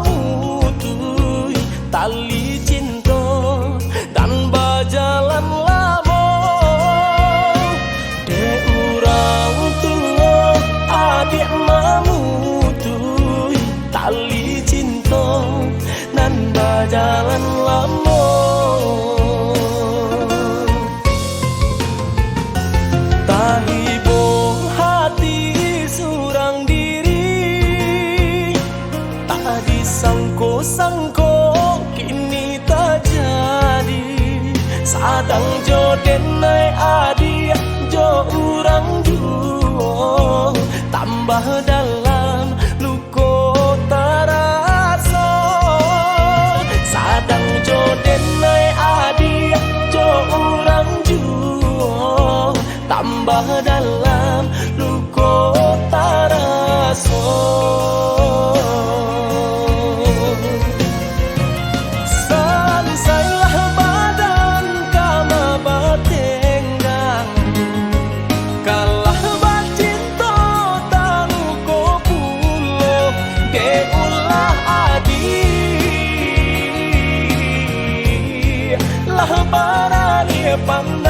memutus tali cinta dan berjalan lama. Dek urang tua adik memutus tali cinta dan berjalan lama. Sangko kini tak jadi, sadang joden naik adik jo urang juo, tambah dalam luko terasa. Sadang joden naik adik jo urang juo, tambah dalam luko terasa. Barani pandang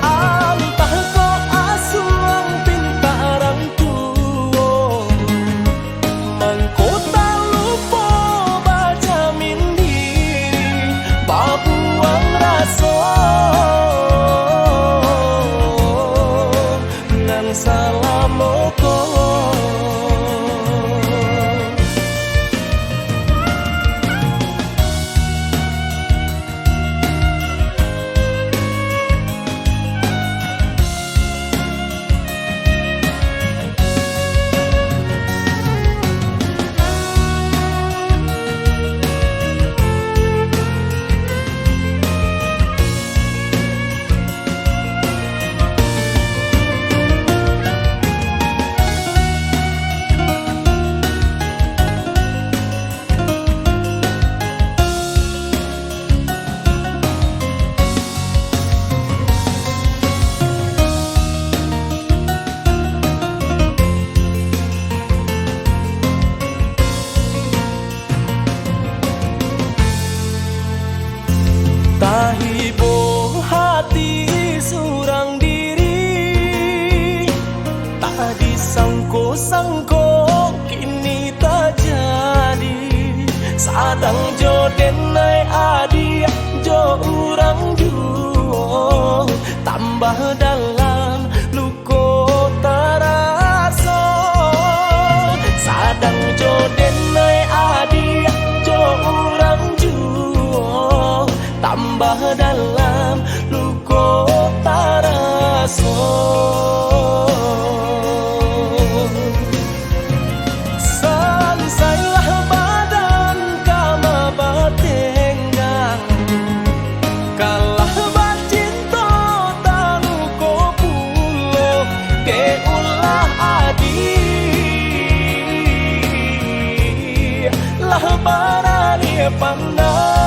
antah ko asuang pintarang tuo, mangkota lupa baca mindiri babuang raso nan salamoko. Tahibo hati surang diri, tak disangko-sangko kini tak jadi. Sadang joden naik adik jo urang juo, tambah dalam luko terasa. Sadang joden naik adik jo urang juo, tambah dalam luko terasa. Sansailah badan kama batenggang, kalah bacinta tanu ko pulo ke ulah adik lah barani pandang.